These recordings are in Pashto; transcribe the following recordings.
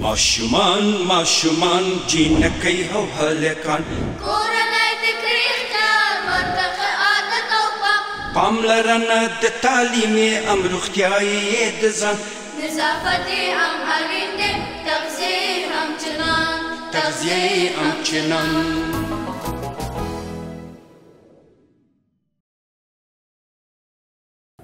ماشومان ماشومان جینکۍ او هلکان کورنۍ د کریختار ورته عادت او پاملرنه د تعلیمي ام روغتیایي د ځان نظافت هم اړین دی تغذیه هم چنان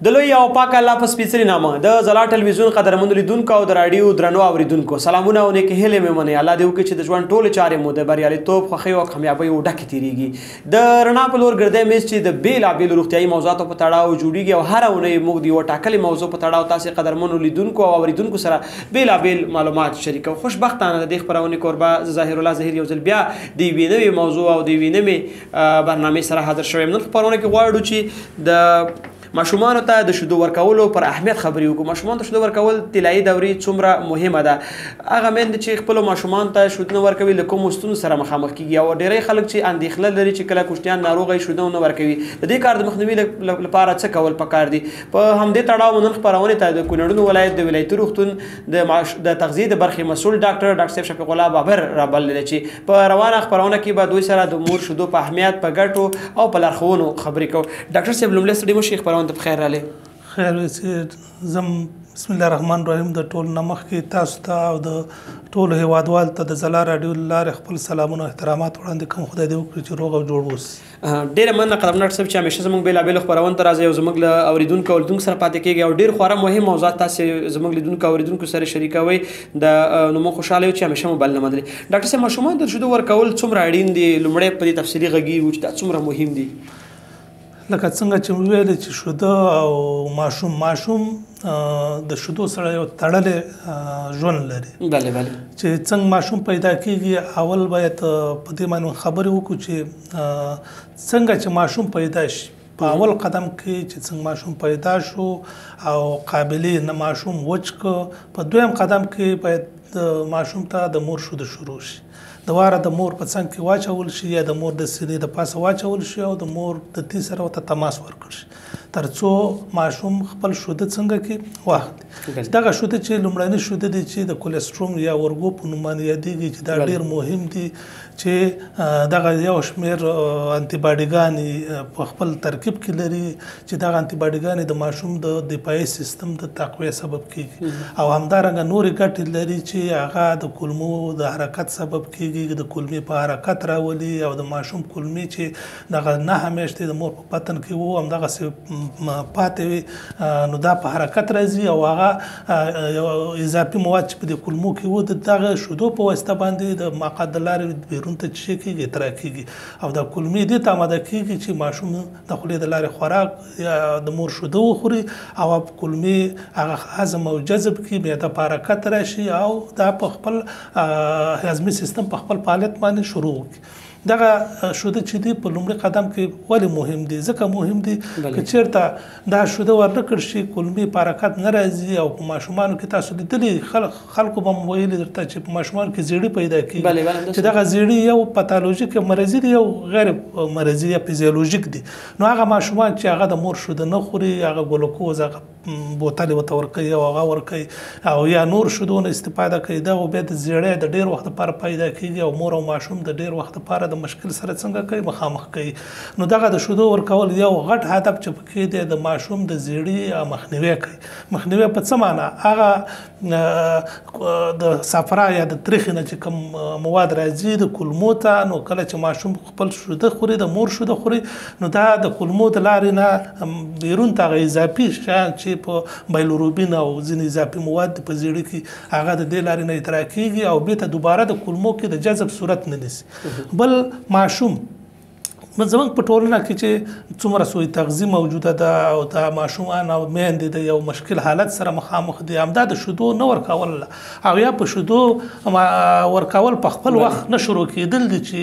د لوی او پاک الله په سپیڅلي نامه د ځلا ټلویزیون قدرمنو لیدونکو او د راډیو درنو اوریدونکو سلامونه او نیکې هیلې مې منئ. الله دې وکړي چې د ژوند ټولې چارې مو د بریالیتوب خوښیو او کامیابیو ډکې تېرېږي. د رڼا په لور ګرځی میز چې د بېلابېلو روغتیایي موضوعاتو په تړاو جوړېږي او هره اونۍ موږ د یوه ټاکلې موضوع په تړاو تاسې قدرمنو لیدونکو او اوریدونکو سره بېلابېل معلومات شریکوو. خوشبختانه د دې خپرونې کوربه زه ظاهر الله ظهیر یو ځل بیا د یوې نوې موضوع او د یوې نوې برنامې سره حاضر شوی یم. نن خپرونه کې غواړو چې د ماشومانو ته د شیدو ورکولو پر اهمیت خبرې وکړو. ماشومانو ته شیدو ورکول طلایي دورې څومره مهمه ده. هغه میندې چې خپلو ماشومانو ته شیدو نه ورکوي له کومو ستونزو سره مخامخ کېږي او ډېری خلک چې اندېښنه لري چې کله کوچنیان ناروغه وي شیدو نه ورکوي. د دې کار د مخنیوي لپاره څه کول پکار دي؟ په همدې تړاو نن خپرونې ته د کونړ ولایت د ولایتي روغتون د تغذیې د برخې مسؤل ډاکټر صاحب شفیق الله بابر رابللی چې په روانه خپرونه کې به دوی سره د مور شیدو په اهمیت په ګټو او په لارښوونو خبرې کوو. ډاکټر صاحب لومړی ستړي مه شئ، خپرونه ته په خیر راغلی. خیر چې زم بسم الله الرحمن الرحیم د ټول نه مخکې تاسو ته او د ټولو هیوادوالو ته د ځلا راډیو له لارې خپل سلامونه او احترامات وړاندې کوم. خدای دې وکړي چې روغ او جوړ اوسئ. ډېره مننه قدم ډاکټر صاحب چې همیشه زموږ بېلابېلو خپرونو ته راځئ او زموږ له اورېدونکو او لیدونکو سره پاتې کېږئ او ډېر خورا مهم موضوعات تاسې زموږ لیدونکو او اورېدونکو سره شریکوئ. نو موږ خوشحاله یو چې همیشه مو بل نه منلې. ډاکټر صاحب ماشومانو ته د شیدو ورکول څومره اړین دي؟ لومړی په دې تفصیلي غږیږو چې دا څومره مهم دي. لکه څنګه چې ویل چې شیدو او ماشوم د شیدو سره یو تړلی ژوند لري. بله بله. چې څنګه ماشوم پیدا کېږي اول باید په دې باندې خبرې وکړو چې څنګه چې ماشوم پیدا شي. په اول قدم کې چې څنګه ماشوم پیدا شو او قابلې نه ماشوم وچ که، په دویم قدم کې باید ماشوم ته د مور شیدو شروع شي. د واره د مور په څنګ کې واچول شي یا د مور د سینې د پاسه واچول شي او د مور د تې سره ورته تماس ورکړل شي تر څو ماشوم خپل شیده څنګه کې واخلي. دغه شیده چې لومړني شیده دي چې د کولېستروم یا ورګو په نوم باندې یادېږي چې دا ډېر مهم دي چې دغه یو شمېر انټي باډیګانې په خپل ترکیب کې لري چې دغه انټي باډیګانې د ماشوم د دفاعي سیستم د تقویه سبب کېږي او همدارنګه نورې ګټې لري چې هغه د کولمو د حرکت سبب کېږي، د کولمې په حرکت راولي او د ماشوم کولمې چې دغه 9 میاشتې د مور په بطن کې وو همدغسې پاتې وي نو دا په حرکت راځي او هغه اضافي مواد چې په دې کولمو کې وو د دغه شیدو په واسطه باندې د مقعد د لارې بیرون ته څه کېږي اطراح کېږي او دا کولمې دې ته آماده کېږي چې ماشوم د خولې د لارې خوراک یا د مور شیدو وخوري او کولمې هغه هضم او جذب کړي، معده په حرکت راشي او دا په خپل هضمي سیستم په خپل فعالیت باندې شروع وکړي. دغه شیده چې دی په لومړي قدم کې ولې مهم دی؟ ځکه مهم دی که چېرته دا شیده ورنه کړل شي کولمې په حرکت نه راځي او په ماشومانو کې تاسو لیدلي خلکو به مو ویلي درته چې په ماشومانو کې زیړي پیدا کېږي چې دغه زیړي یو پاتالوژیک مرضي دی یو غیر مرضي یا فیزیولوژیک دی. نو هغه ماشومان چې هغه د مور شیده نه خوري هغه ګلوکوز هغه بوتل ورته ورکوي او هغه ورکوي او یا نور شیدو نه استفاده کوي دغه بیا د زیړی د ډېر وخت لپاره پیدا کېږي او مور او ماشوم د ډېر وخت لپاره د مشکل سره څنګه کوي مخامخ کوي. نو دغه د شیدو ورکول یو غټ هدف چې پکې دی د ماشوم د زیړي مخنیوی کوي. مخنیوی په څه معنی؟ هغه د صفرا یا د تریخي نه چې کوم مواد راځي د کولمو ته نو کله چې ماشوم خپل شیده خوري د مور شیده خوري نو دا د کولمو د لارې نه بیرون ته هغه اضافي شیان چې په بایلوروبین او ځینې اضافي مواد په زیړي کې هغه د دې لارې نه اطراح کېږي او بېرته دوباره د کولمو کې د جذب صورت نه نیسي. بل ماشوم زموږ په ټولنه کې چې څومره سوء تغذیه موجوده ده او دا ماشومان او میندې د یو مشکل حالت سره مخامخ دي همدا د شیدو نه ورکول او یا په شیدو ورکول په خپل وخت نه شروع کېدل دي چې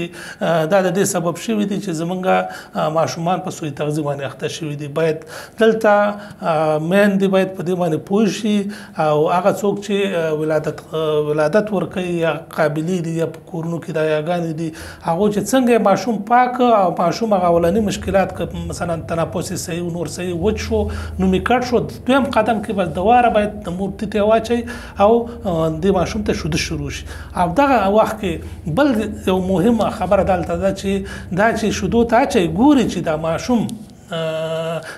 دا د دې سبب شوي دي چې زموږ ماشومان په سوء تغذیه باندې اخته شوي دي. باید دلته میندې باید په دې باندې پوه شي او هغه څوک چې ولادت ورکوي یا قابلې دي یا په کورونو کې دا یاګانې دي هغوی چې څنګه ماشوم پاک او ماشوم هغه اولني مشکلات که مثلا تنفسي صحیح نور صحیح وچ شو نو می کټ شو دویم قدم کې بس دواره باید د مور تیته واچي او د ماشوم ته شوده شروع شي او دغه وخت کې بل یو مهمه خبره دلته ده چې شودو ته اچي ګوري چې دا ماشوم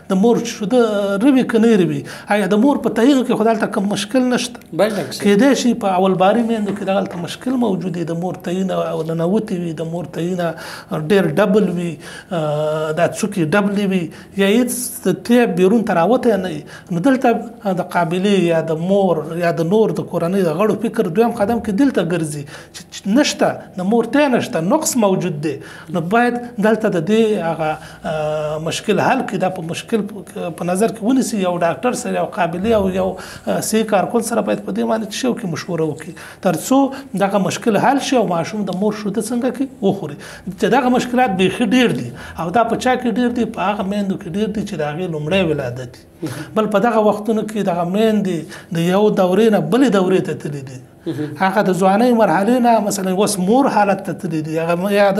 د مور شوده روي کني روي آیا د مور په تایید کې خدالته کوم مشکل نشته کېدای شي په اول باري مېندو کې دغه مشکل موجود دی د مور تایید او ننوتي وي د مور تایید ډېر ډبل وي دا څوکي ډبل وي یا هیڅ ته بیرون تراوته نه نو دلته د قابلیت یا د مور یا د نور د کورنۍ د غړو فکر دویم قدم کې دلته ګرځي چې نشته د مور ته نشته نقص موجود دی نو باید دلته د دې هغه مشکل حل کې دا په مشکل په نظر کې ونیسي یو ډاکټر سره یو قابلیت او یو سي کارکول سره باید په دې باندې شو کې مشوره وکړي ترڅو دغه مشکل حل شي او ماشوم د مور شوده څنګه کې وخوري چې دغه مشکلات به ډیر دي او دا په چا کې ډیر دي په هغه میندو کې ډیر دي چې د هغې لومړی ولادت بل په دغه وختونو کې دغه میندې د یو دورې نه بلې دورې ته تللي دي هغه د ځوانۍ مرحلې نه مثلا اوس مور حالت ته تللي دي هغه یا د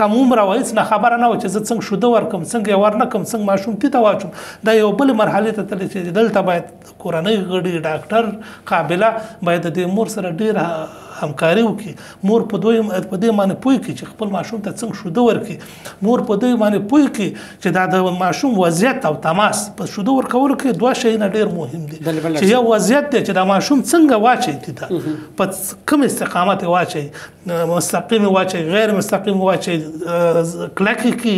کم عمره و هېڅ نه خبره نه وه چې زه څنګه شوده ورکړم څنګه یې ورنکړم څنګه ماشوم تیته واچوم دا یو بلې مرحلې ته تللي چې دلته باید کورنۍ غړي ډاکټر قابله باید د دې مور سره ډېر همکاري وکړي مور په دې باندې پوه کړي چې خپل ماشوم ته څنګه شوده ورکړي مور په دې باندې پوه کړي چې دا د ماشوم وضعیت او تماس په شوده ورکولو کې دوه شیونه ډېر مهم دي چې یو وضعیت دی چې دا ماشوم څنګه واچي په کوم استقامت واچي مستقیم واچي غیر مستقیم واچي کلکي کې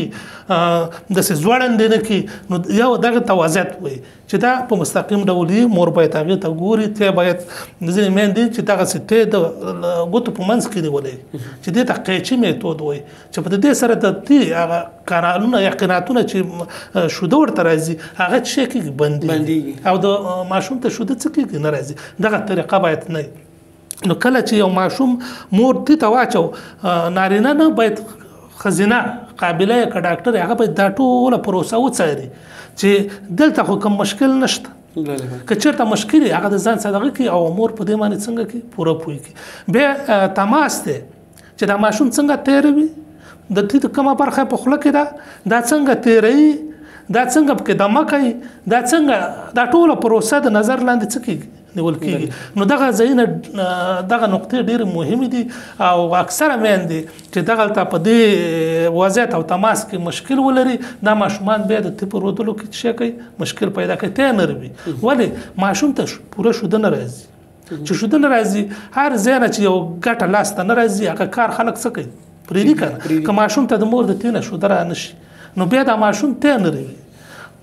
د زوړند نه کې نو یو دغه توازن وي چې دا په مستقیم ډول مور باید هغه ته ګوري ته باید ځینې میندې چې دغه ستې د ګوتو په منځ کې نیولې چې دې ته قیچي میتود وي چې په دې سره د دې هغه قانونونه یقیناتونه چې شوده ورته راځي هغه چې کې بندي او د ماشوم ته شوده څه کې نه راځي دغه طریقه باید نه نو کله چې یو ماشوم مور ته واچو نارینه نه باید خزینه قابله ک ډاکټر هغه باید دا ټوله پروسه وڅاري چې دلته خو کوم مشکل نشته که چېرته مشکل هغه د ځان صدقه کوي او مور په دې باندې څنګه کوي پوره پوي کوي بیا تماس دی چې دا ماشوم څنګه تیروي د دې کومه برخه په خوله کې دا څنګه تیروي دا څنګه پکې دمه کوي دا څنګه دا ټوله پروسه د نظر لاندې څه کېږي نیول کېږي نو دغه ځایونه دغه نقطې ډېرې مهمې دي او اکثره میندې چې دغلته په دې وضعیت او تماس کې مشکل ولري دا ماشومان بیا د طب رودلو کې څه کوي مشکل پیدا کوي ته نه روي ولې ماشوم ته پوره شوده نه راځي چې شوده نه راځي هر ځای نه چې یو ګټه لاس ته نه راځي هغه کار خلک څه کوي پرېږدي که نه که ماشوم ته د مور د تېنه شوده را نه شي نو بیا دا ماشوم ته نه روي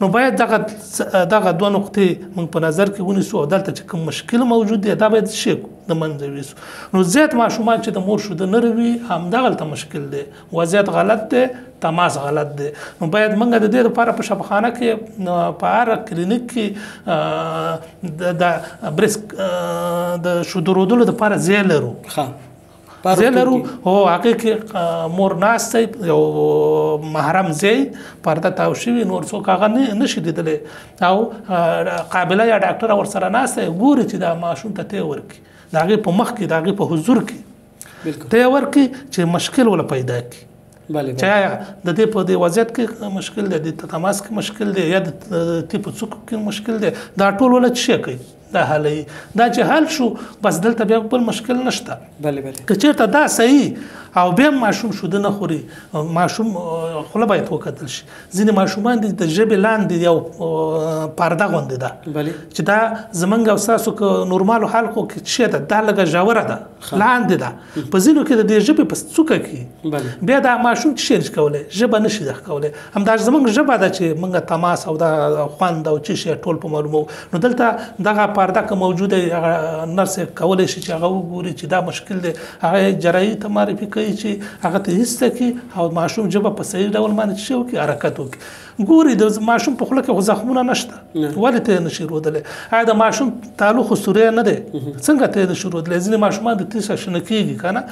نو باید دغه دوه نقطې موږ په نظر کې ونیسو او دلته چې کوم مشکل موجود دی دا باید شي د منځه ویسو نو زیات ماشومان چې د مور شوده نه روي همدغلته مشکل دی وضعیت غلط دی تماس غلط دی نو باید موږ د دې لپاره په شفاخانه کې په هر کلینیک کې د بریسک د شوده رودلو لپاره ځای لرو ځای لرو او هغې کې مور ناستی یو محرم ځای پرده تاو شوي نور څوک هغه نشي لیدلی او قابله یا ډاکټره ورسره ناستی ګوري چې دا ماشوم ته تی ورکړي د هغې په مخ کې د هغې په حضور کې تی ورکړي چې مشکل وله پیدا کړي چې د دې په دې وضعیت کې مشکل دی د تماس کې مشکل دی یا د تی په څوکو کې مشکل دی دا ټول وله څه کوي دا حلوي دا چې حل شو بس دلته بیا بل مشکل نشته که چېرته دا صحیح او بیا ماشوم شوده نه خوري ماشوم خوله باید وکتل شي ځینې ماشومان دي د ژبې لاندې یو پرده غوندې ده چې دا زمونږ او ستاسو که نورمالو خلقو کې څه ده دا لږه ژوره ده لاندې ده په ځینو کې د دې ژبې په څوکه کې بیا دا ماشوم څه شي نشي کولی ژبه نشي ده کولی همدا زمونږ ژبه ده چې موږ تماس او دا خوند او څه شي ټول په معلومو نو دلته دغه پرده که موجوده نرس کولی شي چې هغه وګوري چې دا مشکل دی هغه جراحي ته معرفي کوي چې هغه ته هیڅ کړي او ماشوم ژبه په صحیح ډول باندې څه وکړي حرکت وکړي ګوري د ماشوم په خوله کې خو زخمونه نشته ولې ته یې نشي رودلی آیا د ماشوم تالو خو سوری نه دی څنګه ته یې نشي رودلی ځینې ماشومان د تیسه شنه کېږي که نه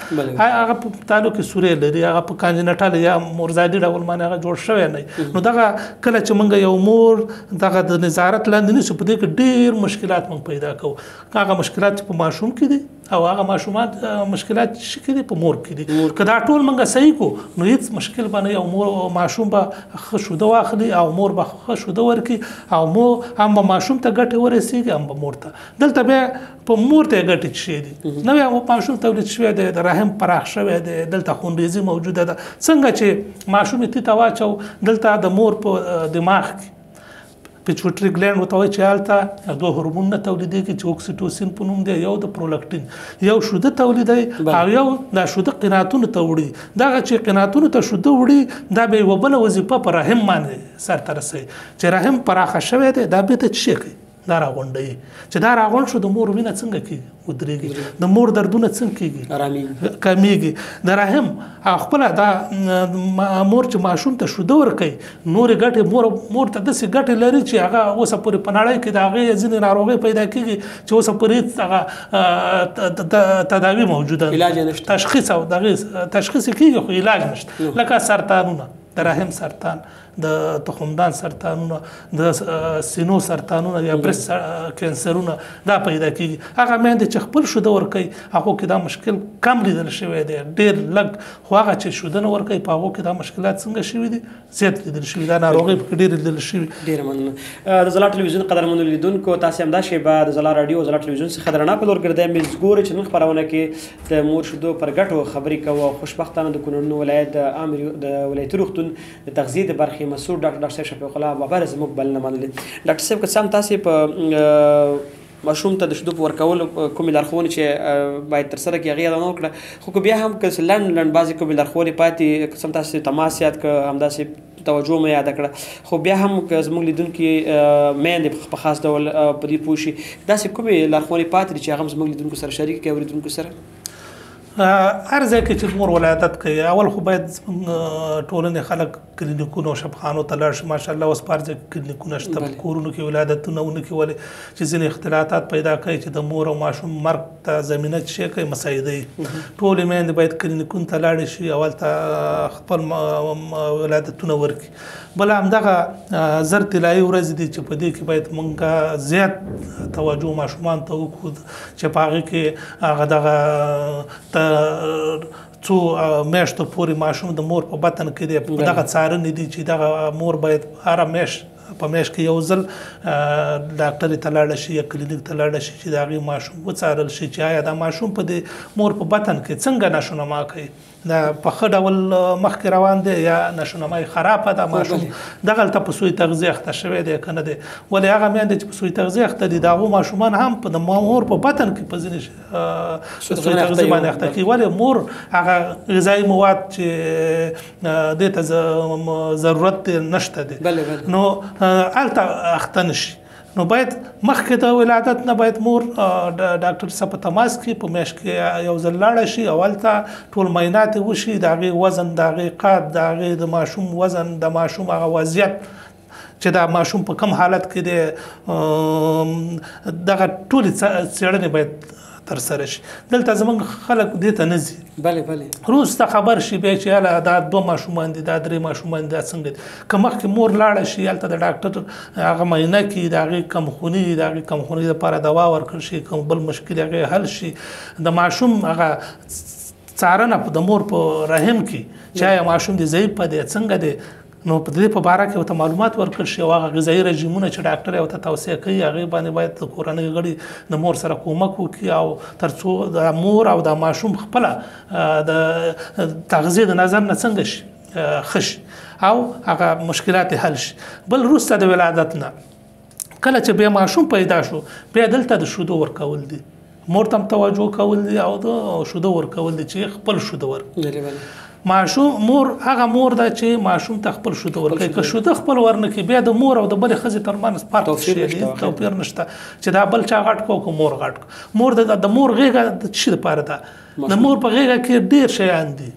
هغه په تالو کې سوری لري هغه په کانجنټل یا مورزادي ډول باندې هغه جوړ شوی نه نو دغه کله چې موږ یو مور دغه د نظارت لاندې نیسو په دې کې ډېر مشکلات موږ پیدا کوو هغه مشکلات چې په ماشوم کې دي او هغه ماشومان مشکلات چې کېدي په مور کې دي که دا ټول موږ صحیح کو نو هیڅ مشکل به نه وي او ماشوم به ښه شوده واخلي او مور به ښه شوده ورکړي او هم به ماشوم ته ګټې ورسېږي هم به مور ته دلته بیا په مور ته یې ګټې شوي دي نوی ماشوم تولید شوی دی د رحم پراخ شوی دی دلته خونریزي موجوده ده څنګه چې ماشوم یې تیته واچو دلته د مور په دماغ کې پیچوټري ګلینډ ورته وایي چې هلته دوه هورمونونه تولیدېږي چې اوکسیټوسین په نوم دی یو د پرولاکټین یو شوده تولیدوي او یو دا شوده قناتونو ته وړي دغه چې قناتونو ته شوده وړي دا به یوه بله وظیفه په رحم باندې سرته رسوي چې رحم پراخه شوی دی دا بېرته څه شی کوي دا راغونډوي چې دا راغونډ شو د مور وینه څنګه کېږي ودرېږي د مور دردونه څنګه کېږي کمیږي د رحم خپله دا مور چې ماشوم ته شوده ورکوي نورې ګټې مور ته داسې ګټې لري چې هغه اوسه پورې په نړۍ کې د هغې ځینې ناروغۍ پیدا کېږي چې اوسه پورې هغه تداوي موجوده تشخیص او دغې تشخیص کېږي خو علاج نشته لکه سرطانونه د رحم سرطان د تخمدان سرطانونه د سینو سرطانونه یا برست کینسرونه دا پیدا کېږي هغه میندې چې خپل شوده ورکوي هغو کې دا مشکل کم لیدل شوی دی ډېر لږ خو هغه چې شوده نه ورکوي په هغو کې دا مشکلات څنګه شوي دي زیات لیدل شوي دا ناروغۍ پکې ډېرې لیدل شوي ډېره مننه د ځلا ټلویزیون قدرمنو لیدونکو تاسې همدا شیبه د ځلا راډیو ځلا ټلویزیون څخه د رڼا په لور ګرځئ مې ګورئ چې نن خپرونه کې د مور شیدو پر ګټو خبرې کوو او خوشبختانه د کونړ ولایت د ولایتي روغتون د تغذیې د برخې مسؤل ډاکټر صاحب شفیق الله بابر زموږ بلنه منلې ډاکټر صاحب که څه هم تاسې په ماشوم ته د شیدو په ورکولو کومې لارښوونې چې باید ترسره کړي هغې یاد نه وکړه خو که بیا هم که لنډ بعضې کومې لارښوونې پاتې که څه هم تاسې تماس یاد کړه همداسې توجه مو یاده کړه خو بیا هم که زموږ لیدونکي میندې په خاص ډول په دې پوه شي داسې کومې لارښوونې پاتې دي چې هغه هم زموږ لیدونکو سره شریک کړي اورېدونکو سره هر ځای کې چې مور ولادت کوي اول خو باید ټولنې خلک کلینیکونو او شفاخانو ته لاړ شي ماشاءالله اوس په هر ځای کې کلینیکونه شته په کورونو کې ولادتونه ونه کړي ولې چې ځینې اختلاطات پیدا کوي چې د مور او ماشوم مرګ ته زمینه چې شی کوي مساعده وي ټولې میندې باید کلینیکونو ته لاړې شي اول ته خپل ولادتونه ورکړي بل همدغه زر طلایي ورځې دي چې په دې کې باید موږ زیات توجه ماشومان ته وکړو چې په هغې کې هغه دغه څو میاشتو پورې ماشوم د مور په بطن کې دی په دغه څارنې دي چې دغه مور باید هره میاشت په میاشت کې یو ځل ډاکټر ته لاړه شي یا کلینیک ته لاړه شي چې د هغې ماشوم وڅارل شي چې آیا دا ماشوم په دې مور په بطن کې څنګه نشونما کوي دا په ښه ډول مخکې روان دی یا نشونمای خرابه ده ماشوم دغلته په سوی تغذیه اخته شوی دی که نه دی ولې هغه میندې چې په سوی تغذیه اخته دي د هغو ماشومان هم په د مور په بطن کې په ځینې سوی تغذیه باندې اخته کېږي ولې مور هغه غذایي مواد چې دې ته ضرورت نشته دی نو هلته اخته نشي نو باید مخکې د ولادت نه باید مور ډاکټر صاحب په تماس کې په میاشت کې یو ځل لاړه شي اول ته ټول معاینات یې وشي د هغې وزن د هغې قد د هغې د ماشوم وزن د ماشوم هغه وضعیت چې دا ماشوم په کم حالت کې دی دغه ټولې څېړنې باید ترسره شي دلته زموږ خلک دې ته نه ځي وروسته خبر شي بیا چې هله دا 2 ماشومان دي دا 3 ماشومان دي دا څنګه دي که مخکې مور لاړه شي هلته د ډاکټر هغه معاینه کړي د هغې کمخوني د هغې کمخوني دپاره دوا ورکړل شي کوم بل مشکل هغې حل شي د ماشوم هغه څارنه د مور په رحم کې چې آیا ماشوم دې ضعیف دی څنګه دی نو په دې په باره کې ورته معلومات ورکړل شي او هغه غذایي رژیمونه چې ډاکټر یې ورته توصیه کوي هغې باندې باید د کورنۍ غړي د مور سره کومک وکړي او تر څو د مور او د ماشوم خپله د تغذیې د نظر نه څنګه شي ښه شي او هغه مشکلات حل شي بل وروسته د ولادت نه کله چې بیا ماشوم پیدا شو بیا دلته د شیدو ورکول دي مور ته هم توجه کول دي او د شیدو ورکول دي چې خپل شیدو ورکړي ماشوم مور هغه مور ده چې ماشوم ته خپل شیدو ورکوي که شیدو خپل ورنکړي بیا د مور او د بلې ښځې ترمنځ فرق توپیر نشته چې دا بل چا غټ کو که مور غټ کو مور د مور غېږه د څه دپاره ده د مور په غېږه کې ډېر شیان دي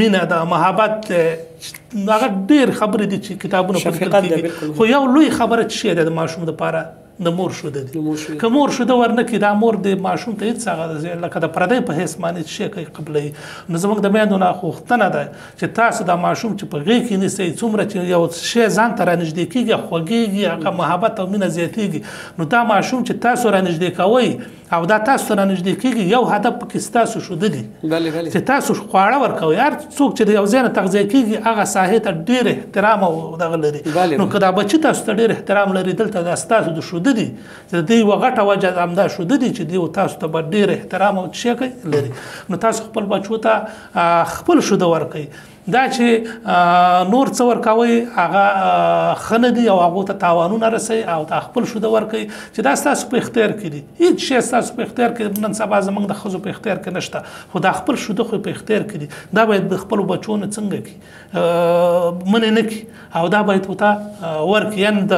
مینه ده محبت هغه ډېر خبرې دي چې کتابونه په کېږي خو یو لوی خبره چې شی ده د ماشوم دپاره د مور شوده دي که مور شوده ورنکړي دا مور د ماشوم ته هېڅ هغه لکه د پردی په حیث باندې شی کوي قبلوي نو زموږ د میندو نه غوښتنه ده چې تاسو دا ماشوم چې په غېږ کې نیسئ څومره چې یو شی ځان ته رانږدې کېږي خوږېږي هغه محبت او مینه زیاتېږي نو دا ماشوم چې تاسو رانږدې کوئ او دا تاسو ته رانږدې کېږي یو هدف پکې ستاسو شوده دي چې تاسو خواړه ورکوئ هر څوک چې د یو ځای نه تغذیه کېږي هغه ساحې ته ډېر احترام او دغه لري نو که دا بچي تاسو ته ډېر احترام لري دلته دا ستاسو د شوده دي چې د دې یوه غټه وجه همدا شوده دي چې دوی تاسو ته به ډېر احترام او څه لري نو تاسو خپل بچو ته خپل شوده ورکوئ دا چې نور څه ورکوئ هغه ښه نه دي او هغو ته تاوانونه رسوي او دا خپل شوده ورکوئ چې دا ستاسو په اختیار کې دي هېڅ شی ستاسو په اختیار کې نن سبا زموږ د ښځو په اختیار کې نشته خو دا خپل شوده خو په اختیار کې دي دا باید د خپلو بچو نه څنګه کړي منې نه کړي او دا باید ورته ورکړي یعنې د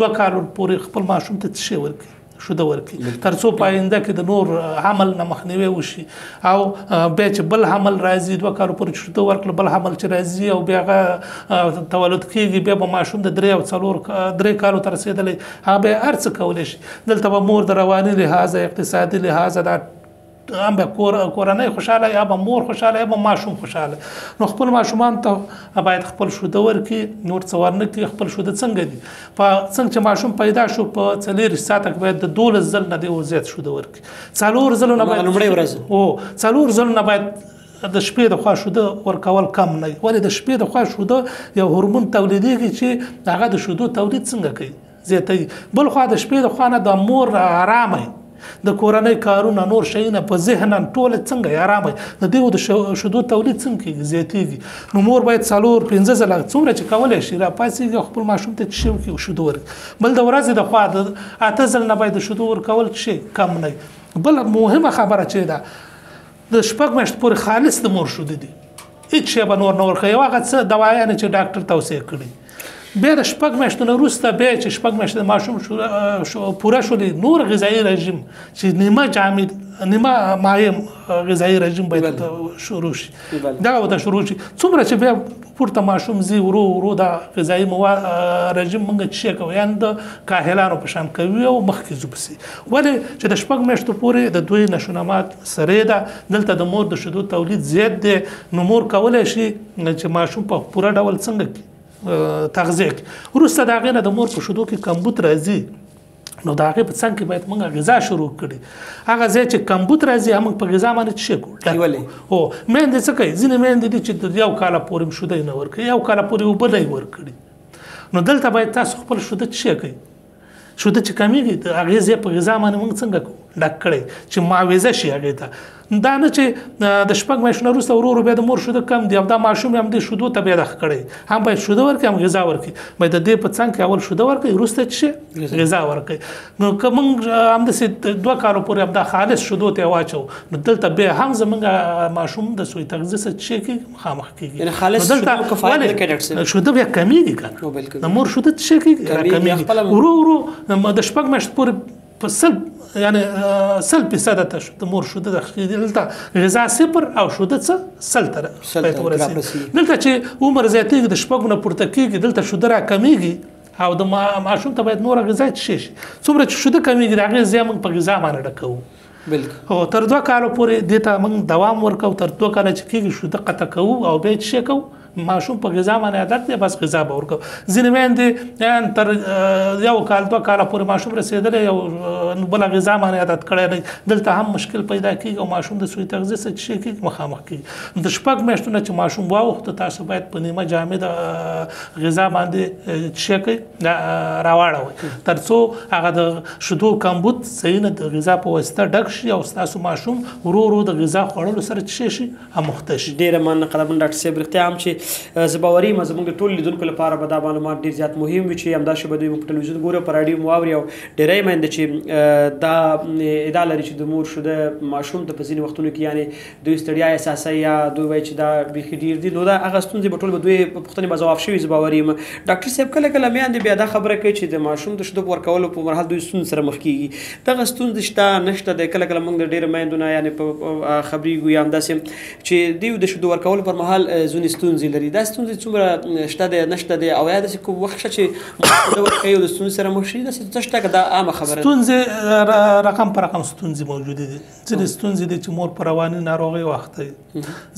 2 کالو پورې خپل ماشوم ته څه شی ورکړي شوده ورکړي تر څو په آینده کې د نور حمل نه مخنیوی وشي او بیا چې بل حمل راځي 2 کالو پورې شوده ورکړه بل حمل چې راځي او بیا هغه تولد کېږي بیا به ماشوم د 3 او 4 کالو ته رسېدلی هغه بیا هر څه کولی شي دلته به مور د رواني لحاظه اقتصادي لحاظه دا هم به کورنۍ خوشحاله یا به مور خوشحاله یا به ماشوم خوشحاله نو خپل ماشومان ته باید خپل شوده ورکړي نور څه ورنه کړي خپل شوده څنګه دي په څنګه چې ماشوم پیدا شو په 4 ساعته کې باید د 12 ځل نه دی زیات شوده ورکړي 4 ځلو نه باید لومړۍ ورځ 4 ځلو نه باید د شپې د خوا شوده ورکول کم نه ولې د شپې د خوا شوده یو هورمون تولیدېږي چې هغه د شودو تولید څنګه کوي زیاتوي بل خوا د شپې د خوا نه د مور آرامه د کورنۍ کارونه نور شیونه په ذهن ټول څنګه آرامه د دې د شودو تولید څنګه زیاتېږي نو مور باید 4-5 ځله څومره چې کولی شي راپاڅېږي خپل ماشوم ته څه شی وکړي شودو ورکړي بل د ورځې د خوا د 8 ځل نه باید د شودو ورکول شي کم نه بل مهمه خبره چې ده د شپږ میاشتې پورې خالص د مور شوده دي هېڅ شی به نور نه ورکوي یو هغه څه دوايانې چې ډاکټر توصیه کړي بیا د شپږ میاشتو نه وروسته بیا چې شپږ میاشتې د ماشوم پوره شولې نور غذایي رژیم چې نیمه جامد نیمه مایع غذایي رژیم باید شروع شي دغه ورته شروع شي څومره چې بیا پورته ماشوم ځي ورو ورو د غذایي رژیم موږ څه کوو یعنې د کاهلانو په شان کوي او مخکې ځو پسې ولې چې د شپږ میاشتو پورې د دوی نشونمات سرې ده دلته د مور د شیدو تولید زیات دی نو مور کولی شي چې ماشوم په پوره ډول څنګه تغذیه کړي وروسته د هغې نه د مور په شیدو کې کمبود راځي نو د هغې په څنګ کې باید موږ غذا شروع کړي هغه ځای چې کمبود راځي موږ په غذا باندې څه کوو هو میندې څه کوي ځینې میندې دي چې د 1 کال پورې شوده نه ورکوي 1 کال پورې اوبه نه ورکړي نو دلته باید تاسو خپل شوده څه کوي شوده چې کمیږي د هغې ځای په غذا باندې موږ څنګه کوو ډک کړی چې معاوضه شي هغې ته دا نه چې د شپږ میاشتو نه وروسته ورو ورو بیا د مور شوده کم دي او دا ماشوم هم دې شودو ته بیا دغه کړی هم باید شوده ورکړي هم غذا ورکړي باید د دې په څنګ کې اول شوده ورکړي وروسته چې غذا ورکړي نو که موږ همداسې 2 کالو پورې همدا خالص شودو ته واچو نو دلته بیا هم زموږ ماشوم د سوی تغذیه څه کېږي مخامخ کېږي شوده بیا کمیږي که نه د مور شوده څه کېږي ورو ورو د شپږ میاشتو پورې په 100% ته د مور شوده دلته غذا 0 او شوده څه 100 ته ورسېږي دلته چې عمر زیاتېږي د شپږو نه پورته کېږي دلته شوده را کمیږي او د ماشوم ته باید نوره غذا څښي شي څومره چې شوده کمیږي د هغې ځای موږ په غذا باندې ډکوو هو تر 2 کالو پورې دې ته موږ دوام ورکوو تر 2 کاله چې کېږي شوده قطع کوو او بیا څه کوو ماشوم په غذا باندې عادت دی بس غذا به ورکوو ځینې میندې تر 1 کال 2 کاله پورې ماشوم رسېدلی او بله غذا باندې عادت کړی دی دلته هم مشکل پیدا کېږي او ماشوم د سوی تغذیې څه څه کېږي مخامخ کېږي د شپږ میاشتو نه چې ماشوم واوښته تاسو باید په نیمه جامد غذا باندې څه کوئ راواړوئ تر څو هغه د شیدو کمبود صحیح نه د غذا په واسطه ډک شي او ستاسو ماشوم ورو ورو د غذا خوړلو سره څه شي اموخته شي ډېره مننه قدرمن ډاکټر صاحب رښتیا هم چې زه باوري یم زموږ د ټولو لیدونکو لپاره به دا معلومات ډېر زیات مهم وي چې همداسې به دوی په ټلویزیون ګوري او په راډیو مو واوري او ډېری میندې چې دا ادعا لري چې د مور شوده ماشوم ته په ځینې وختونو کې یعنې دوی ستړیا احساسوي یا دوی وایي چې دا بیخي ډېر دي نو دا هغه ستونزې به ټول به دوی په پوښتنې به ځواب شوي زه باوري یم ډاکټر صاحب کله کله میندې بیا دا خبره کوي چې د ماشوم د شیدو په ورکولو په مرحله دوی ستونزې سره مخ کېږي دغه ستونزې شته نشته دی کله کله موږ د ډېرو میندو نه یعنې په خبرېږو یا همداسې چې دوی د شیدو ورکولو پر مهال ځینې ستونزې لري دا ستونزې څومره شته دی نشته دی او یا داسې کوم وخت شته چې شیدو ورکوي او د ستونزې سره مخ شي داسې څه شته که دا عامه خبره ستونزې رقم په رقم ستونزې موجودې دي ځینې ستونزې دي چې مور په رواني ناروغۍ وخته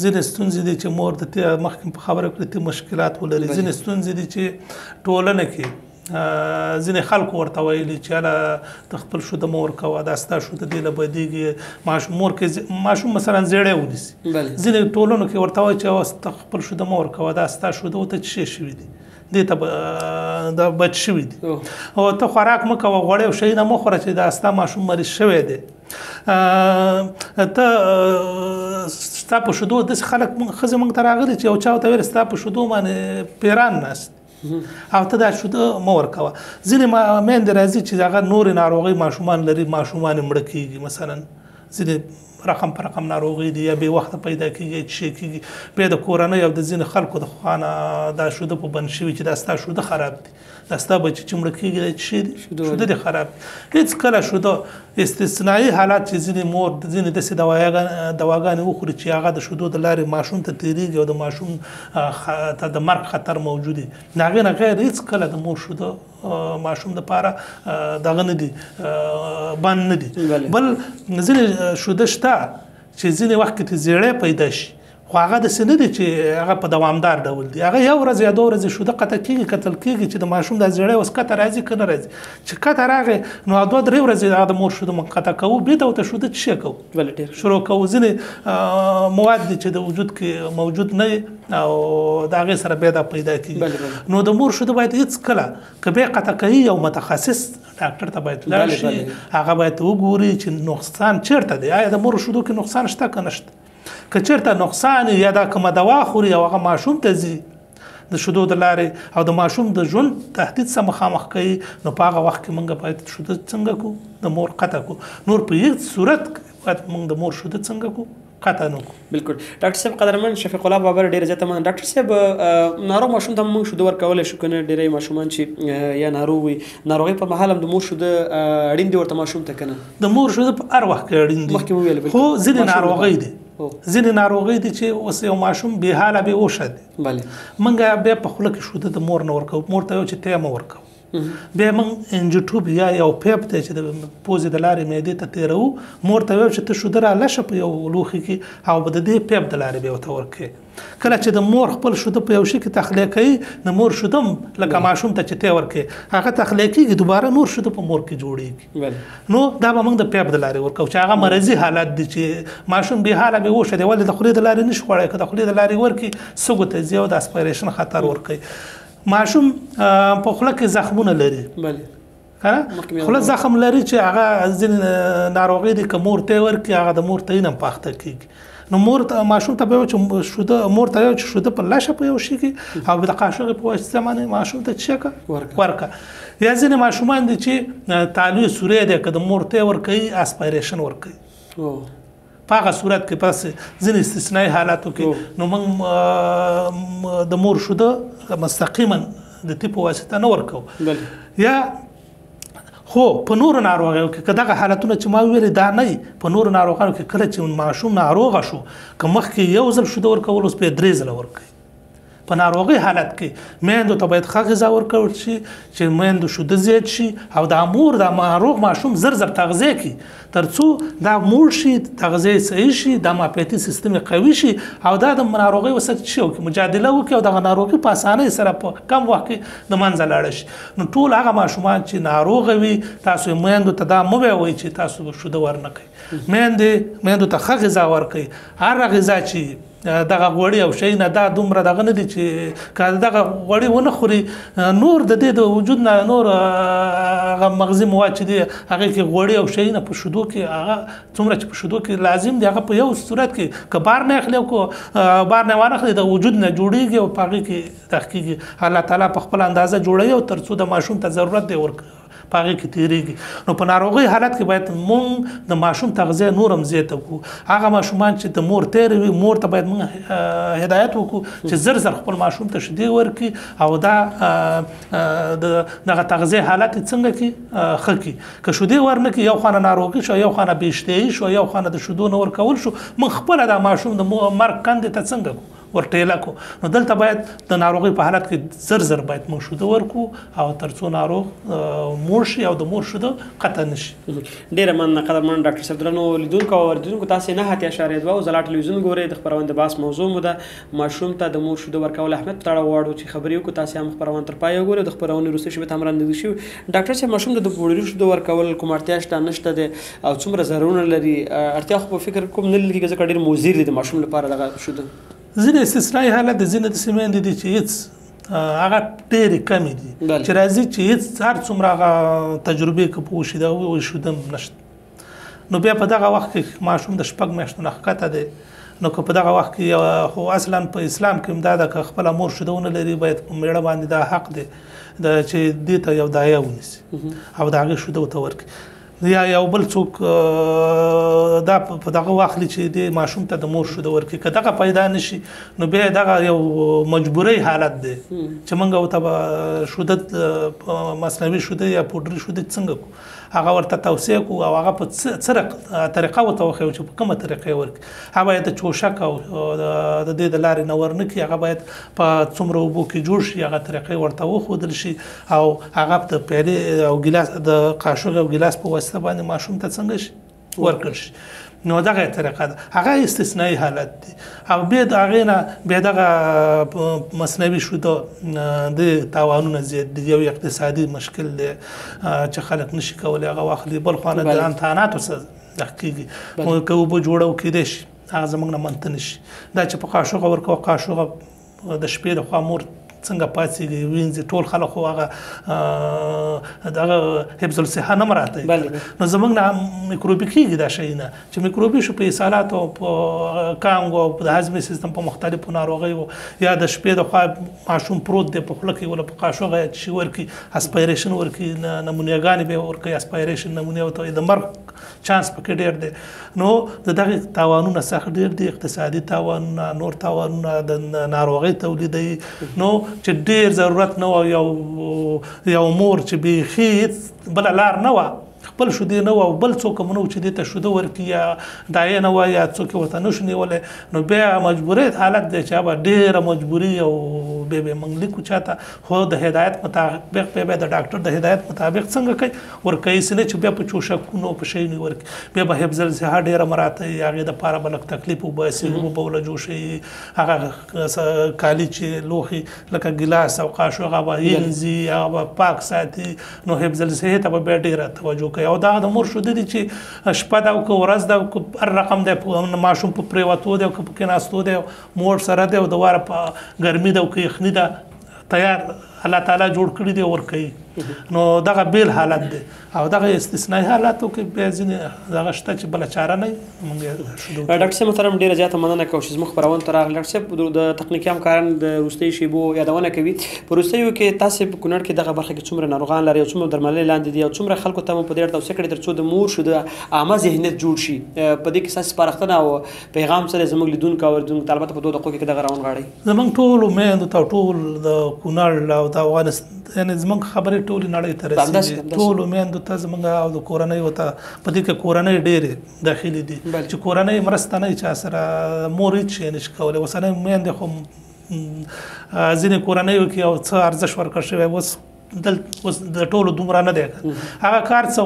ځینې ستونزې دي چې مور د مخکې په خبره کړې مشکلات ولري ځینې ستونزې دي چې ټولنه کې ځینې خلکو ورته ویلي چې هله ته خپل شوده مه ورکوه دا ستا شوده دې له بدېږي مور کې ماشوم مثلا زیړی ونیسي ځینې ټولنو کې ورته وایي چې ته خپل شوده مه ورکوه دا ستا شوده ورته څه شی شوي دي دې ته دا بچ شوي دي او ته خوراک مه کوه غوړی او شیونه مه خوره چې دا ستا ماشوم مریض شوی دی ته ستا په شیدو داسې خلک ښځې موږ ته راغلي چې یو چا ورته ویل ستا په شیدو باندې پیران ناست او ته دا شیده مه ورکوه ځینې میندې راځي چې هغه نورې ناروغۍ ماشومان لري ماشومان یې مړه کېږي مثلا ځینې رقم په رقم ناروغي دي یا بې وخته پیدا کېږي چې شی کېږي بیا د کورنۍ او د ځینې خلکو د خوا نه دا شوده په بند شوي چې دا ستا شوده خراب دي دا ستا بچي چې مړه کېږي دا څه شی دي شوده دې خراب دي هېڅ کله شوده استثنایي حالات چې ځینې مور ځینې داسې دواګانې وخوري چې هغه د شودو د لارې ماشوم ته تېرېږي او د ماشوم ته د مرګ خطر موجود وي د هغې نه غیر هېڅ کله د مور شوده ماشوم دپاره دغه نه دي بند نه دي بل ځینې شوده شته چې ځینې وخت کې ته زیړی پیدا شي خو هغه داسې نه دی چې هغه په دوامدار ډول دی هغه یو ورځ یا دوه ورځې شوده قطع کېږي کتل کېږي چې د ماشوم دا زیړی اوس کته راځي که نه راځي چې کته راغی نو دوه درې ورځې هغه د مور شوده منقطع کوو بېرته ورته شوده څه شی کوو شروع کوو ځینې مواد دي چې د وجود کې موجود نه وي او د هغې سره بیا دا پیدا کېږي نو د مور شوده باید هېڅ کله که بیا قطع کوي یو متخصص ډاکټر ته باید لاړ شي هغه باید وګوري چې نقصان چېرته دی آیا د مور شودو کې نقصان شته که نشته که چېرته نقصان یا دا کومه دوا خوري او هغه ماشوم ته ځي د شودو د لارې او د ماشوم د ژوند تهدید سره مخامخ کوي نو په هغه وخت کې موږ باید شوده څنګه کړو د مور قطع کړو نور په هېڅ صورت باید موږ د مور شوده څنګه کړو قطع نه کړو بالکل ډاکټر صاحب قدرمن شفیق الله بابر ډېره زیاته مننه ډاکټر صاحب ناروغ ماشوم ته موږ شوده ورکولی شو که نه ډېری ماشومان چې یا ناروغ وي ناروغۍ په مهال هم د مور شوده اړین دي ورته ماشوم ته که نه د مور شوده په هر وخت کې اړین دي مخکې وویل خو ځینې ناروغۍ دي ځینې ناروغۍ دي چې اوس یو ماشوم بې حاله بې هوشه دی موږ بیا په خوله کې شوده د مور نه ورکوو مور ته وایو چې ته یې مه ورکوو بیا موږ انجیټوب یا یو پیپ دی چې د پوزې د لارې معدې ته تېروو مور ته وایو چې ته شوده رالشه په یو لوښي کې او د دې پیپ د لارې بیا ورته ورکوې کله چې د مور خپل شوده په یو شي کې تخلیه کوي د مور شوده هم لکه ماشوم ته چې ته ورکوې هغه تخلیه کېږي دوباره نور شوده په مور کې جوړېږي نو دا به موږ د پیپ د لارې ورکوو چې هغه مرضي حالت دی چې ماشوم بې حاله بې هوشه دی ولې د خولې د لارې نشي خوړی که د خولې د لارې ورکړي سږو ته ځي او د اسپایریشن خطر ورکوي ماشوم په خوله کې زخمونه لري خوله زخم لري چې هغه ځینې ناروغۍ دي که مور ته یې ورکړي هغه د مور ته یې هم پاخته کېږي نو مور ماشوم ته به چې شوده مور ته چې شوده په لاشه په یو شي کې او د قاشغې په واسطه باندې ماشوم ته څه ورکه یا ځینې ماشومان دي چې تالوی سوری دی که د مور ته یې ورکوي اسپایریشن ورکوي په هغه صورت کې پس ځینې استثنایي حالاتو کې نو موږ د مور شوده مستقیما د ټي په واسطه نه ورکوو یا خو په نورو ناروغیو کې که دغه حالتونه چې ما ویلې دا نه په نورو ناروغانو کې کله چې ماشوم ناروغه شو که مخکې یو ځل شوده ورکول اوس بیا 3 ځله ورکوي په ناروغي حالت کې میندو ته باید ښه غذا ورکول شي چې میندو شوده زیات شي او دا مور دا ناروغ ماشوم زر تغذیه کړي تر څو دا موړ شي تغذیه صحیح شي د معافیتي سیستم قوي شي او دا د ناروغي وسط شي او مجادله وکړي او دغه ناروغي په اسانۍ سره په کم وخت کې د منځه لاړ شي نو ټول هغه ماشومان چې ناروغ وي تاسو میندو ته دا مه وایئ چې تاسو شوده ورنکئ میندو ته ښه غذا ورکړئ هر غذا چې دغه غوړي او شی نه دا دومره دغه نه دي چې که دغه غوړي ونه خوري نور د دې د وجود نه نور هغه مغذي مواد چې دي هغې کې غوړي او شی نه په شودو کې هغه څومره چې په شودو کې لازم دي هغه په یو صورت کې که بار نه اخلي او بار نه وانه اخلي د وجود نه جوړېږي او په هغې کې دغه کېږي الله تعالی په خپل اندازه جوړوي او تر څو د ماشوم ته ضرورت دی په هغې کې تېرېږي نو په ناروغۍ حالت کې باید مونږ د ماشوم تغذیه نور هم زیاته کړو هغه ماشومان چې د مور تېره وي مور ته باید مونږ هدایت وکړو چې زر خپل ماشوم ته شیدې ورکړي او دا دغه تغذیه حالت یې څنګه کړي ښه کړي که شیدې ورنه کړي یو خانه ناروغي شو یو خانه بې اشتهایي شو یو خانه د شیدو نه ورکول شو موږ خپله دا ماشوم د مرګ کندې ته څنګه ورټیله کو نو دلته باید د ناروغي په حالت کې زر باید موږ شوده ورکو او ترڅو ناروغ مور شي او د مور شوده قطع نشي. ډیره مننه قدرمن ډاکټر صاحب. درنو لیدونکو او اوریدونکو تاسې 9.2 ځلا ټلویزیون ګورئ. د خپرونې د بحث موضوع مو ده ماشوم ته د مور شوده ورکول اهمیت په اړه غواړو چې خبرې وکړو. تاسې هم خپرونه تر پایه وګورئ. د خپرونې وروستۍ شېبې ته هم رانږدې شوي. ډاکټر صاحب ماشوم ته د پوډري شوده ورکول کوم اړتیا شته نشته دی او څومره ضررونه لري؟ اړتیا خو په فکر کوم نه لري ځکه ډېر مضر دي د ماشوم لپاره دغه شوده. ځینې استثنایي حالت د ځینې داسې میندې دي چې هېڅ هغه ډېرې کمې دي چې راځي چې هېڅ هر څومره هغه تجربې که پوه شي دغه شوده نشته نو بیا په دغه وخت کې ماشوم د 6 میاشتو نه ښکته دی نو که په دغه وخت کې خو اصلا په اسلام کې هم دا ده که خپله مور شوده ونه لري باید په میړه باندې دا حق دی چې دې ته یو دایه ونیسي او د هغې شوده ورته ورکړي یا یو بل څوک دا په دغه واخلي چې د ماشوم ته د مور شوده ورکړي. که دغه پیدا نشي نو بیا دغه یو مجبوري حالت دی چې موږ ورته به شوده مصنوعي شوده یا پوډري شوده څنګه کو هغه ورته توصیه کو او هغه په څه طریقه ورته وښیو چې په کومه طریقه یې ورکړي. هغه باید د چوشک او د دې د لارې نه ورنه کړي. هغه باید په څومره اوبو کې جوړ شي هغه طریقې ورته وښودل شي او هغه د پیالې او ګیلاس د قاشق او ګیلاس په واسطه باندې ماشوم ته څنګه شي ورکړل شي. نو دغه طریقه ده هغه استثنایی حالت دی او بیا د هغې نه بیا دغه مصنوعي شوده د تاوانونه زیات دي. یو اقتصادي مشکل دی چې خلک نشي کولی هغه واخلي. بل خوا نه د امتحاناتو څخه دغه کېږي که اوبه جوړه وکیدی شي هغه زموږ نه منته نه شي. دا چې په قاشوغه ورکوه قاشوغه د شپې د خوا مور څنګه پاتېږي وینځي ټول خلک خو هغه دغه حفظ الصحه نه مراعتوي نو زموږ نه میکروبي کېږي دا شی نه چې میکروبي شو په اسهالاتو او په کانګو او د هضمي سیستم په مختلفو ناروغیو یا د شپې د خوا ماشوم پروت دی په خوله کې ولا په قاشوغه شي ورکړي اسپایریشن ورکړي نمونهګانې به ورکړي اسپایریشن نمونې ورته د مرګ چانس پکې ډېر دی. نو د دغه تاوانونه سخت ډېر دي اقتصادي تاوانونه نور تاوانونه د ناروغۍ تولیدوي نو چې ډېر ضرورت نه و یو مور چې بیخي بله لار نه وه خپل شودې نه و او بل څوک هم نه و چې دې ته شوده ورکړي یا دایه نه وه یا څوک یې ورته نه شو نیولی نو بیا مجبوري حالت دی چې هغه ډېره مجبوري او بیا به موږ لیکو چاته خو د هدایت مطابق بیا د ډاکټر د هدایت مطابق څنګه کوي ورکوي څه نه چې بیا په چوشکونو په شیونو ورکړي. بیا به حفظ الصحه ډېره مراعتوي هغې دپاره به لږ تکلیف وباسي اوبه به ورله جوشوي هغه کالي چې لوښي لکه ګیلاس او قاشوغ هغه به وینځي هغه به پاک ساتي نو حفظ الصحې ته به بیا ډېره توجه کوي. او دا د مور شوده دي چې شپه ده او که ورځ ده او که هر رقم دی ماشوم په پرېوتو دی او که په کېناستو دی مور سره دی او د واره په ګرمي ده او که یخني ده تیار الله تعالی جوړ کړي دی ورکوي نو دغه بیل حالت دی او دغه استثنایی حالاتو کې بیا ځینې دغه شته چې بله چاره نه وي. ډاکټر صاحب محترم ډېره زیاته مننه کوم چې زموږ خپرونې ته راغلي. ډاکټر صاحب د تخنیکي همکاران د وروستیو شیبو یادونه کوي په وروستیو کې تاسې په کونړ کې دغه برخه کې څومره ناروغان لري او څومره درملنې لاندې دي او څومره خلکو ته مو په دې اړه توصیه کړې تر څو د مور شوده عامه ذهنیت جوړ شي په دې کې ستاسې سپارښتنه او پیغام سره زموږ لیدونکو او اورېدونکو ته البته په 2 دقیقو کې دغه راونغاړئ. زموږ ټولو میندو ته ټول د کونړ او د افغانستان یعنې زموږ خبرې ټولې نړۍ ته رسېږي ټولو میندو ته زموږ او د کورنۍ ته په دې کې کورنۍ ډېرې داخلي دي چې کورنۍ مرسته نه چا سره مور هېڅ شی نشي کولی. اوسنۍ میندې خو ځینې کورنیو کې یو څه ارزښت ورکړل شوی اوس د ټولو دومره نه دی هغه کار څه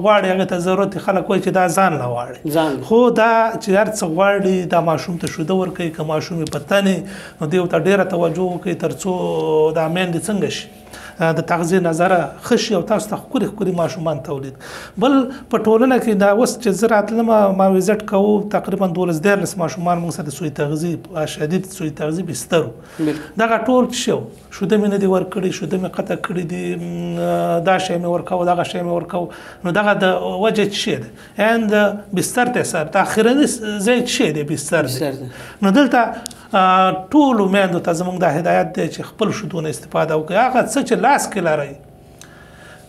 غواړي هغې ته ضرورت خلک وایي چې دا ځان نه غواړي خو دا چې هر څه غواړي دا ماشوم ته شوده ورکوي که ماشوم یې په تنې نو دې ورته ډېره توجه وکړي تر څو دا میندې څنګه شي د تغذیې نظره ښه شي او تاسو ته ښکلي ښکلي ماشومان تولید. بل په ټولنه کې دا اوس چې زه راتلم ما وزټ کوو تقریبا 12-13 ماشومان موږ سره د سوی تغذیې شدید سوی تغذیې بستر دغه ټول شو شوده مې نه دي ورکړي شوده مې قطع کړي دي دا شی مې ورکوه دغه شی مې ورکوه نو دغه د وجه څه شی دی اند بستر ته سر د اخرني ځای څه شی دی بستر دی. نو دلته ټولو میندو ته زموږ دا هدایت دی چې خپل شودونه استفاده وکړي هغه څه چې لاس کې لرئ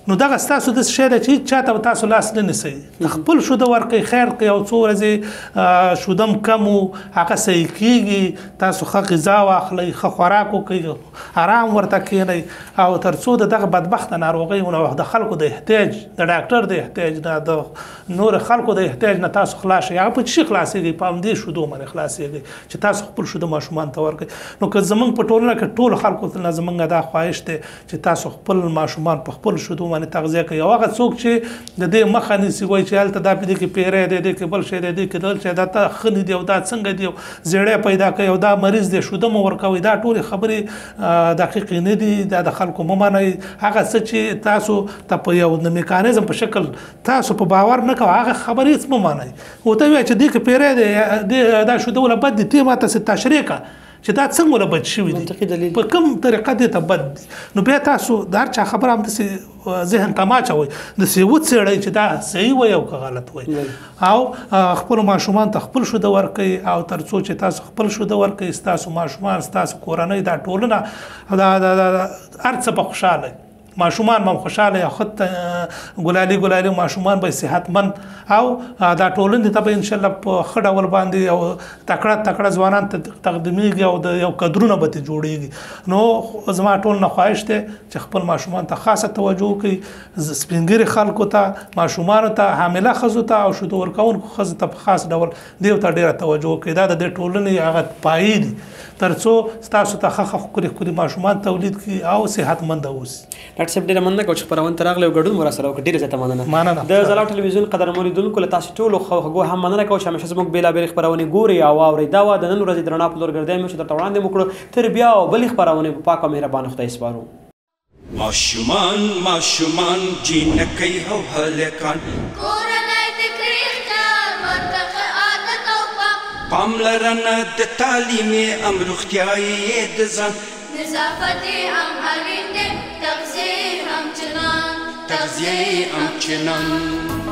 نو دغه ستاسو د شی دی چې چاته به تاسو لاس نه نیسئ خپل شوده ورکړئ خیر کړئ او څو ورځې شودم کم و هغه صحیح کېږي تاسو ښه غذا واخلئ ښه خوراک وکړئ آرام ورته کښېنئ او تر څو د دغه بدبخته ناروغۍ د خلکو د احتیاج د ډاکټر د احتیاج نه د نور خلکو د احتیاج نه تاسو خلاص شئ هغه په څه شي خلاصېږئ په همدې شودو باندې خلاصېږئ چې تاسو خپل شوده ماشومان ته ورکړئ نو که زموږ په ټولنه کې ټولو خلکو ته زموږ دا خواهش دی چې تاسو خپل ماشومان په خپل شودو باندې تغذیه کوي او هغه څوک چې د دې مخه نیسي وایي چې هلته دا په دې کې پیری دی دې کې بل شی دی دې کې بل شی دا ته ښه نه دي او دا څنګه دي او زیړی پیدا کوي او دا مریض دی شوده مو ورکوئ دا ټولې خبرې دقیقې نه دي دا د خلکو مه منئ هغه څه چې تاسو ته په یو د میکانیزم په شکل تاسو په باور نه کوئ هغه خبرې هېڅ مه منئ ورته ووایه چې دې کې پیری دی دا شوده وله بد دي ته ماته څه تشریح کړه چې دا څنګه ولا بد شوي دي په کوم طریقه دې ته بد دي نو بیا تاسو د هر چا خبره همداسې ذهن ته مه اچوئ داسې وڅېړئ چې دا صحیح وایي او که غلط وایي او خپلو ماشومان ته خپل شوده ورکوئ او تر څو چې تاسو خپل شوده ورکوئ ستاسو ماشومان ستاسو کورنۍ دا ټولنه هر څه به خوشحاله ماشومان هم خوشحاله خود ګلالي ماشومان به صحتمند او دا ټولنې ته به انشاءالله په ښه ډول باندې او تکړه ځوانان تقدیمیږي او د یو قدرونه به ترې جوړیږي نو زما ټول نه خواهش دی چې خپل ماشومان ته خاصه توجه وکړي سپین ږیري خلکو ته ماشومانو ته حامله ښځو ته او شوده ورکوونکو ښځو ته په خاص ډول دې ته ډېره توجه وکړي دا د دې ټولنې هغه پایې دي تر څو ستاسو ته ښه ښکلي ماشومان تولید کړي او صحتمنده اوسي ډاکټر صاحب ډېره مننه کوم چې خپرونې ته راغلی او ګډون مو راسره وکړ ډېره زیاته مننه د ځلا ټلویزیون قدرمنو لیدونکو له تاسو ټولو خواږو هم مننه کوم چې همیشه زموږ بېلابېلې خپرونې ګورئ او اورئ دا وه د نن ورځې د رڼا په لور ګرځی مو چې درته وړاندې مو کړو تر بیا او بلې خپرونې په پاک او مهربانه خدای سپارو ماشومان جینکۍ او هلکان کورنۍ د کریختار ورته عادت او پاملرنه د تعلیم ام روغتیايي د ځان نظافت هم اړین دی تغذیه هم چنان